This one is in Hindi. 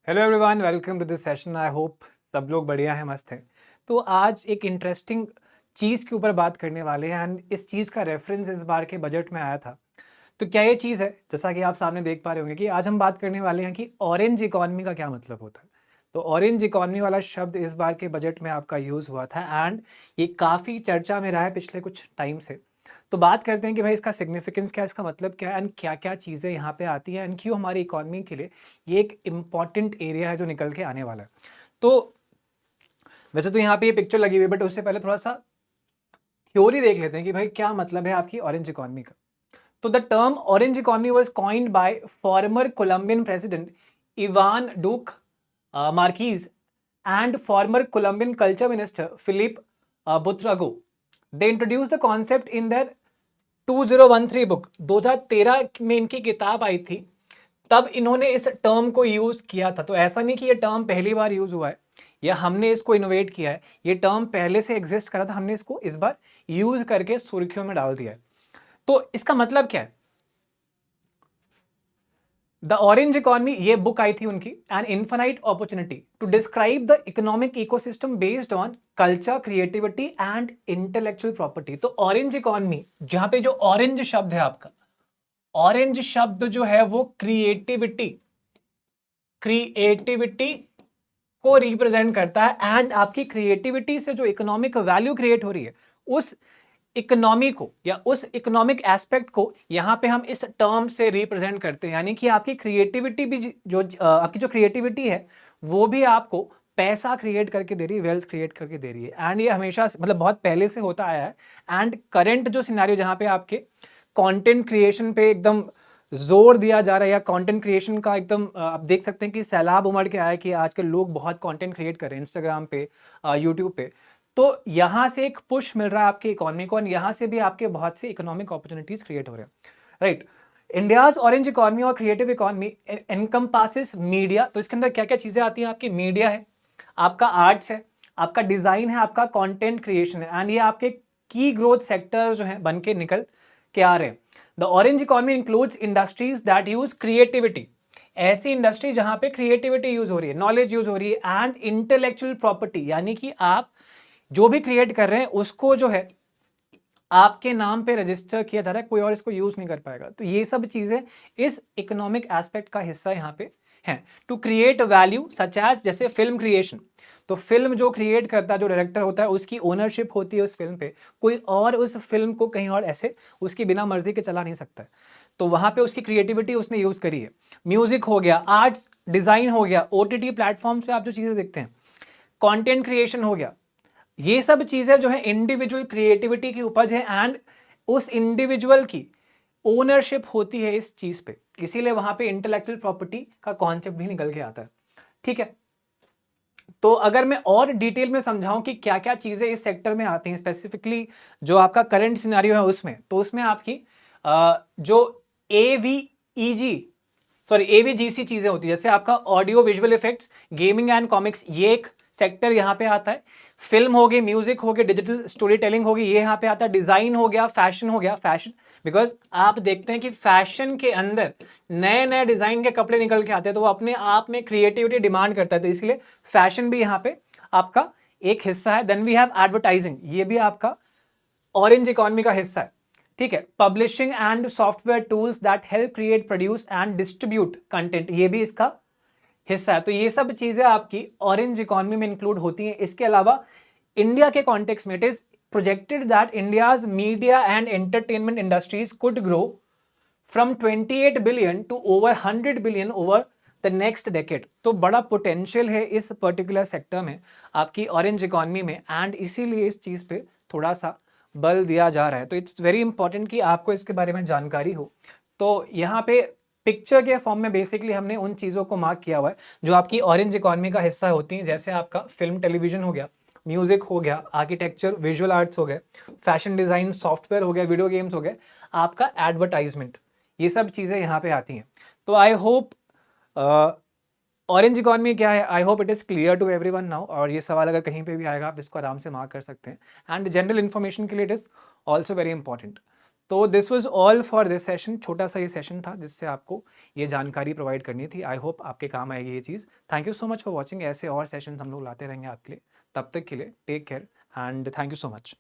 Hello everyone, welcome to this session. I hope सब लोग बढ़िया हैं, मस्त हैं। तो आज एक इंटरेस्टिंग चीज़ के ऊपर बात करने वाले हैं एंड इस चीज़ का रेफरेंस इस बार के बजट में आया था। तो क्या ये चीज़ है, जैसा कि आप सामने देख पा रहे होंगे कि आज हम बात करने वाले हैं कि ऑरेंज इकॉनमी का क्या मतलब होता है। तो ऑरेंज इकॉनमी वाला शब्द इस बार के बजट में आपका यूज़ हुआ था एंड ये काफ़ी चर्चा में रहा है पिछले कुछ टाइम से। तो बात करते हैं कि भाई इसका सिग्निफिकेंस क्या है, इसका मतलब क्या है एंड क्या-क्या चीज़ें यहाँ पे आती हैं एंड क्यों हमारी इकोनॉमी के लिए ये एक इम्पॉर्टेंट एरिया है जो निकल के आने वाला है। तो वैसे तो यहाँ पे ये पिक्चर लगी हुई है, बट उससे पहले थोड़ा-सा थ्योरी देख लेते हैं कि भाई क्या मतलब है आपकी ऑरेंज इकोनॉमी का। तो the term orange economy was coined by former Colombian president Ivan Duque Marquez and former Colombian culture minister Philip Butrago. They introduced the concept in their 2013 book 2013 में इनकी किताब आई थी, तब इन्होंने इस टर्म को यूज किया था। तो ऐसा नहीं कि ये टर्म पहली बार यूज हुआ है या हमने इसको इनोवेट किया है, ये टर्म पहले से एग्जिस्ट करा था, हमने इसको इस बार यूज करके सुर्खियों में डाल दिया है। तो इसका मतलब क्या है? द ऑरेंज इकॉनमी, ये बुक आई थी उनकी, an infinite opportunity to describe the economic ecosystem based on culture, creativity and intellectual property. तो ऑरेंज इकॉनमी, जहां पे जो ऑरेंज शब्द है आपका, ऑरेंज शब्द जो है वो क्रिएटिविटी क्रिएटिविटी को रिप्रेजेंट करता है एंड आपकी क्रिएटिविटी से जो इकोनॉमिक वैल्यू क्रिएट हो रही है, उस इकोनॉमी को या उस इकोनॉमिक एस्पेक्ट को यहां पे हम इस टर्म से रिप्रेजेंट करते हैं। यानी कि आपकी क्रिएटिविटी भी आपकी जो क्रिएटिविटी है वो भी आपको पैसा क्रिएट करके दे रही है, वेल्थ क्रिएट करके दे रही है। एंड ये हमेशा मतलब बहुत पहले से होता आया है। एंड करंट जो सिनेरियो जहां पे आपके कंटेंट क्रिएशन पे एकदम जोर दिया जा रहा है या कंटेंट क्रिएशन का एकदम आप देख सकते हैं कि सैलाब उमड़ के आया है कि आजकल लोग बहुत कंटेंट क्रिएट कर रहे हैं इंस्टाग्राम पे, यूट्यूब पे। तो यहाँ से एक पुश मिल रहा है आपकी इकोनॉमी को और यहाँ से भी आपके बहुत से इकोनॉमिक अपॉर्चुनिटीज क्रिएट हो रहे हैं, राइट। इंडियाज ऑरेंज इकोनॉमी और क्रिएटिव इकोनॉमी एनकम्पासेस मीडिया। तो इसके अंदर क्या क्या चीजें आती हैं? आपकी मीडिया है, आपका आर्ट्स है, आपका डिजाइन है, आपका कंटेंट क्रिएशन है एंड ये आपके की ग्रोथ सेक्टर्स जो हैं बन के निकल के आ रहे हैं। The orange economy includes industries that use creativity, ऐसी इंडस्ट्री जहां पे क्रिएटिविटी यूज हो रही है, नॉलेज यूज हो रही है एंड इंटेलेक्चुअल प्रॉपर्टी, यानी कि आप जो भी क्रिएट कर रहे हैं उसको जो है आपके नाम पे रजिस्टर किया जा रहा है, कोई और इसको यूज नहीं कर पाएगा। तो ये सब चीजें इस इकोनॉमिक एस्पेक्ट का हिस्सा यहाँ पे है। To create value such as, जैसे फिल्म क्रिएशन, तो फिल्म जो क्रिएट करता है, जो डायरेक्टर होता है, उसकी ओनरशिप होती है उस फिल्म पे, कोई और उस फिल्म को कहीं और ऐसे उसकी बिना मर्जी के चला नहीं सकता है। तो वहां पे उसकी क्रिएटिविटी उसने यूज करी है। म्यूजिक हो गया, आर्ट डिजाइन हो गया, ओटीटी प्लेटफॉर्म पे आप जो चीजें देखते हैं, कंटेंट क्रिएशन हो गया, ये सब चीजें जो है इंडिविजुअल क्रिएटिविटी की उपज है एंड उस इंडिविजुअल की ओनरशिप होती है इस चीज पे, इसीलिए वहां पे इंटेलेक्चुअल प्रॉपर्टी का कॉन्सेप्ट भी निकल के आता है। ठीक है, तो अगर मैं और डिटेल में समझाऊं कि क्या क्या चीजें इस सेक्टर में आती हैं, स्पेसिफिकली जो आपका करंट सिनेरियो है उसमें, तो उसमें आपकी जो एवीईजी सॉरी एवीजीसी चीजें होती है, जैसे आपका audio visual effects, gaming and comics, ये एक सेक्टर यहाँ पे आता है। फिल्म हो गई, म्यूजिक हो गया, डिजिटल स्टोरी टेलिंग होगी, ये यहाँ पे आता है। डिजाइन हो गया, फैशन हो गया, फैशन, बिकॉज आप देखते हैं कि फैशन के अंदर नए नए डिजाइन के कपड़े निकल के आते हैं, तो वो अपने आप में क्रिएटिविटी डिमांड करता है, तो इसलिए फैशन भी यहाँ पे आपका एक हिस्सा है। देन वी हैव एडवर्टाइजिंग, ये भी आपका ऑरेंज इकोनॉमी का हिस्सा है। ठीक है, publishing and software tools that help create, produce and distribute content, ये भी इसका हिस्सा है। तो ये सब चीजें आपकी ऑरेंज इकोनॉमी में इंक्लूड होती हैं। इसके अलावा इंडिया के कॉन्टेक्स्ट में it is projected that India's media and entertainment industries could grow from 28 billion to over 100 billion over the next decade. तो बड़ा पोटेंशियल है इस पर्टिकुलर सेक्टर में, आपकी ऑरेंज इकोनॉमी में, एंड इसीलिए इस चीज पे थोड़ा सा बल दिया जा रहा है। तो इट्स वेरी इंपॉर्टेंट कि आपको इसके बारे में जानकारी हो। तो यहाँ पे पिक्चर के फॉर्म में बेसिकली हमने उन चीज़ों को मार्क किया हुआ है जो आपकी ऑरेंज इकोनॉमी का हिस्सा होती हैं, जैसे आपका फिल्म टेलीविजन हो गया, म्यूजिक हो गया, आर्किटेक्चर विजुअल आर्ट्स हो गए, फैशन डिजाइन, सॉफ्टवेयर हो गया, वीडियो गेम्स हो गए, आपका एडवर्टाइजमेंट, ये सब चीज़ें यहाँ पे आती हैं। तो आई होप ऑरेंज इकोनॉमी क्या है, I hope it is clear to everyone now. और ये सवाल अगर कहीं पे भी आएगा आप इसको आराम से मार्क कर सकते हैं, एंड जनरल इन्फॉर्मेशन के लिए it is also very important. तो this was all for this session. छोटा सा ये सेशन था जिससे आपको ये जानकारी प्रोवाइड करनी थी। आई होप आपके काम आएगी ये चीज़। Thank you so much for watching. ऐसे और सेशंस हम लोग लाते रहेंगे आपके लिए। तब तक के लिए take care and thank you so much.